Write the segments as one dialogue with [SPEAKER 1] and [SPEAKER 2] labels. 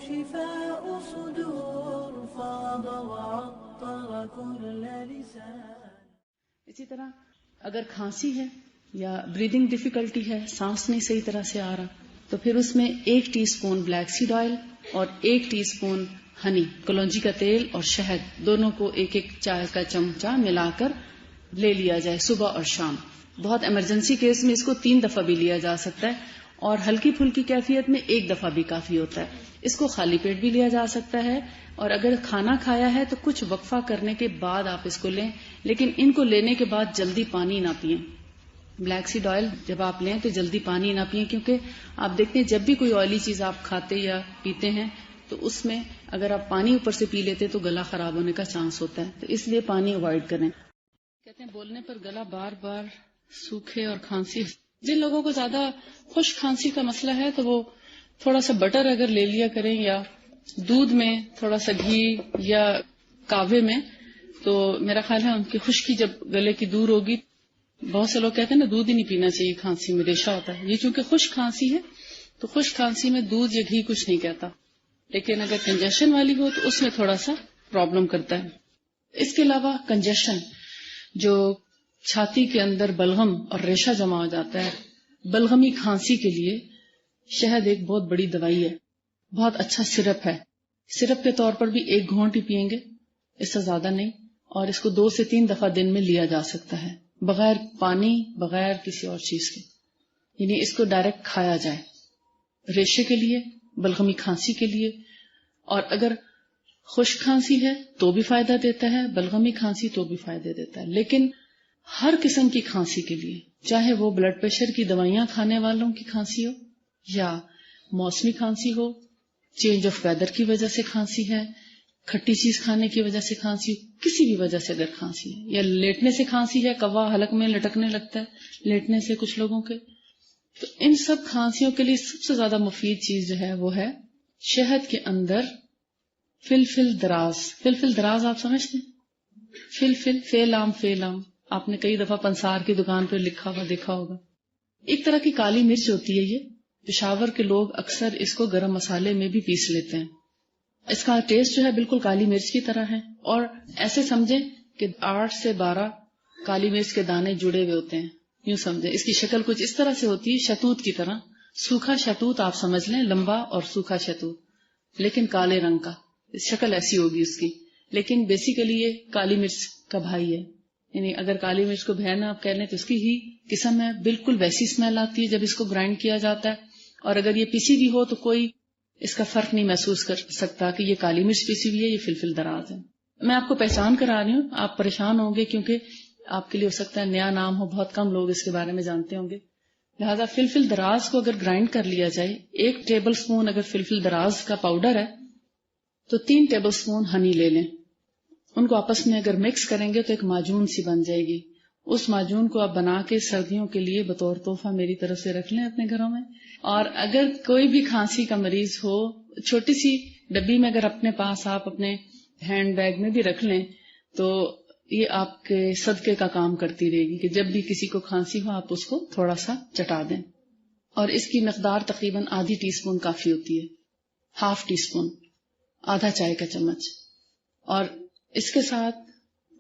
[SPEAKER 1] شفاء صدور فاض وعطر كل لسان.
[SPEAKER 2] اسی طرح اگر کھانسی ہے یا بریدنگ ڈیفیکلٹی ہے، سانس نہیں صحیح طرح سے آ رہا، تو پھر اس میں 1 T spoon black seed oil اور 1 ٹی اسپون ہنی، کلونجی کا تیل اور شہد، دونوں کو 1 چائے کا چمچہ ملا کر لے لیا جائے صبح اور شام. بہت ایمرجنسی کیس میں اس کو 3 دفعہ بھی لیا جا سکتا ہے، اور ہلکی پھلکی کیفیت میں 1 دفعہ بھی کافی ہوتا ہے. اس کو خالی پیٹ بھی لیا جا سکتا ہے، اور اگر کھانا کھایا ہے تو کچھ وقفہ کرنے کے بعد آپ اس کو لیں، لیکن ان کو لینے کے بعد جلدی پانی نہ پئیں. بلیک سیڈ آئل جب آپ لیں تو جلدی پانی نہ پئیں، کیونکہ آپ دیکھتے ہیں جب بھی کوئی آئلی چیز آپ کھاتے یا پیتے ہیں تو اس میں اگر آپ پانی اوپر سے پی لیتے تو گلا خراب ہونے کا چانس ہوتا ہے، تو اس لیے پانی اوائڈ کریں. کہتے ہیں بولنے پر گلا بار بار سوکھے اور کھانسی، جن لوگوں کو زیادہ خشک کھانسی کا مسئلہ ہے تو وہ تھوڑا سا بٹر اگر لے لیا کریں، یا دودھ میں تھوڑا سا گھی یا کاوے میں، تو میرا خیال ہے ان کی خشکی جب گلے کی دور ہوگی. بہت سے لوگ کہتے ہیں نا دودھ ہی نہیں پینا چاہیے، کھانسی میں ریشہ ہوتا ہے. یہ چونکہ خشک کھانسی ہے تو خشک کھانسی میں دودھ یا گھی کچھ نہیں کہتا، لیکن اگر کنجیشن والی ہو تو اس میں تھوڑا سا پرابلم کرتا ہے. اس کے علاوہ کنجیشن، جو چھاتی کے اندر بلغم اور ریشہ جمع ہو جاتا ہے، بلغمی کھانسی کے لیے شہد ایک بہت بڑی دوائی ہے. بہت اچھا سرپ ہے. سرپ کے طور پر بھی 1 گھونٹ ہی پئیں گے، اس سے زیادہ نہیں، اور اس کو 2 سے 3 دفعہ دن میں لیا جا سکتا ہے، بغیر پانی، بغیر کسی اور چیز کے. یعنی اس کو ڈائریکٹ کھایا جائے ریشے کے لیے، بلغمی کھانسی کے لیے. اور اگر خشک کھانسی ہے تو بھی فائدہ دیتا ہے، بلغمی کھانسی تو بھی فائدہ دیتا ہے. لیکن ہر قسم کی کھانسی کے لیے، چاہے وہ بلڈ پریشر کی دوائیاں کھانے والوں کی کھانسی ہو، یا موسمی کھانسی ہو، چینج آف ویدر کی وجہ سے کھانسی ہے، کھٹی چیز کھانے کی وجہ سے کھانسی ہو، کسی بھی وجہ سے اگر کھانسی ہے، یا لیٹنے سے کھانسی ہے، کوا حلق میں لٹکنے لگتا ہے لیٹنے سے کچھ لوگوں کے، تو ان سب کھانسیوں کے لیے سب سے زیادہ مفید چیز جو ہے وہ ہے شہد کے اندر فلفل دراز. فلفل دراز آپ سمجھتے ہیں؟ فلفل فیلام، فیلام آپ نے کئی دفعہ پنسار کی دکان پہ لکھا ہوا دیکھا ہوگا. ایک طرح کی کالی مرچ ہوتی ہے. یہ پشاور کے لوگ اکثر اس کو گرم مسالے میں بھی پیس لیتے ہیں. اس کا ٹیسٹ جو ہے بالکل کالی مرچ کی طرح ہے، اور ایسے سمجھیں کہ 8 سے 12 کالی مرچ کے دانے جڑے ہوئے ہوتے ہیں. یوں سمجھیں اس کی شکل کچھ اس طرح سے ہوتی ہے، شہتوت کی طرح، سوکھا شہتوت آپ سمجھ لیں، لمبا اور سوکھا شہتوت، لیکن کالے رنگ کا. شکل ایسی ہوگی اس کی، لیکن بیسیکلی یہ کالی مرچ کا بھائی ہے. یعنی اگر کالی مرچ کو بہن آپ کہہ لیں تو اس کی ہی قسم ہے. بالکل ویسی اسمیل آتی ہے جب اس کو گرائنڈ کیا جاتا ہے، اور اگر یہ پیسی بھی ہو تو کوئی اس کا فرق نہیں محسوس کر سکتا کہ یہ کالی مرچ پیسی ہوئی ہے، یہ فلفل دراز ہے. میں آپ کو پہچان کرا رہی ہوں، آپ پریشان ہوں گے کیونکہ آپ کے لیے ہو سکتا ہے نیا نام ہو، بہت کم لوگ اس کے بارے میں جانتے ہوں گے. لہذا فلفل دراز کو اگر گرائنڈ کر لیا جائے، 1 ٹیبل سپون اگر فلفل دراز کا پاؤڈر ہے تو 3 ٹیبل سپون ہنی لے لیں. ان کو آپس میں اگر مکس کریں گے تو ایک معجون سی بن جائے گی. اس معجون کو آپ بنا کے سردیوں کے لیے بطور تحفہ میری طرف سے رکھ لیں اپنے گھروں میں. اور اگر کوئی بھی کھانسی کا مریض ہو، چھوٹی سی ڈبی میں اگر اپنے پاس آپ اپنے ہینڈ بیگ میں بھی رکھ لیں تو یہ آپ کے صدقے کا کام کرتی رہے گی کہ جب بھی کسی کو کھانسی ہو آپ اس کو تھوڑا سا چٹا دیں. اور اس کی مقدار تقریباً آدھی ٹی اسپون کافی ہوتی ہے، ½ ٹی اسپون، آدھا چائے کا چمچ. اور اس کے ساتھ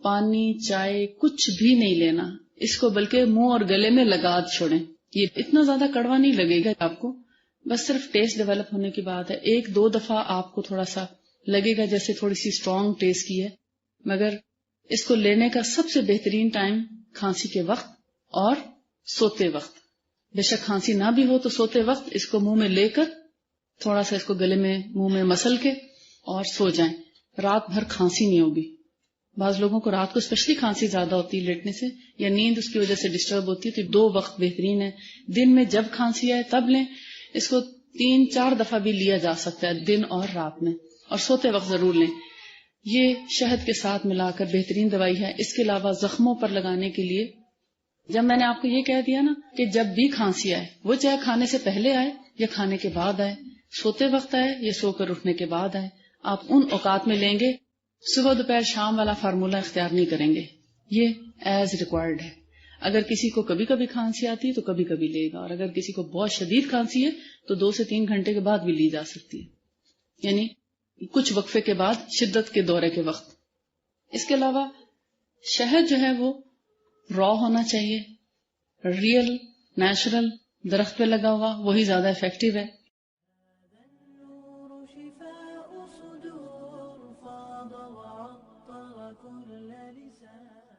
[SPEAKER 2] پانی، چائے کچھ بھی نہیں لینا اس کو، بلکہ منہ اور گلے میں لگا چھوڑیں. یہ اتنا زیادہ کڑوا نہیں لگے گا آپ کو، بس صرف ٹیسٹ ڈیولپ ہونے کی بات ہے. 1-2 دفعہ آپ کو تھوڑا سا لگے گا جیسے تھوڑی سی اسٹرانگ ٹیسٹ کی ہے، مگر اس کو لینے کا سب سے بہترین ٹائم کھانسی کے وقت اور سوتے وقت. بے شک کھانسی نہ بھی ہو تو سوتے وقت اس کو منہ میں لے کر تھوڑا سا اس کو گلے میں منہ میں مسل کے اور سو جائیں. رات بھر کھانسی نہیں ہوگی. بعض لوگوں کو رات کو اسپیشلی کھانسی زیادہ ہوتی ہے لیٹنے سے، یا نیند اس کی وجہ سے ڈسٹرب ہوتی ہے، تو 2 وقت بہترین ہے. دن میں جب کھانسی آئے تب لیں. اس کو 3-4 دفعہ بھی لیا جا سکتا ہے دن اور رات میں، اور سوتے وقت ضرور لیں. یہ شہد کے ساتھ ملا کر بہترین دوائی ہے. اس کے علاوہ زخموں پر لگانے کے لیے، جب میں نے آپ کو یہ کہہ دیا نا کہ جب بھی کھانسی آئے، وہ چاہے کھانے سے پہلے آئے یا کھانے کے بعد آئے، سوتے وقت آئے یا سو کر اٹھنے کے بعد آئے، آپ ان اوقات میں لیں گے. صبح دوپہر شام والا فارمولہ اختیار نہیں کریں گے. یہ ایز ریکوائرڈ ہے. اگر کسی کو کبھی کبھی کھانسی آتی ہے تو کبھی کبھی لے گا، اور اگر کسی کو بہت شدید کھانسی ہے تو 2 سے 3 گھنٹے کے بعد بھی لی جا سکتی ہے. یعنی کچھ وقفے کے بعد شدت کے دورے کے وقت. اس کے علاوہ شہد جو ہے وہ را ہونا چاہیے، ریئل نیچرل درخت پہ لگا ہوا، وہی زیادہ افیکٹو ہے.
[SPEAKER 1] النور شفاء صدور فاض وعطر كل لسان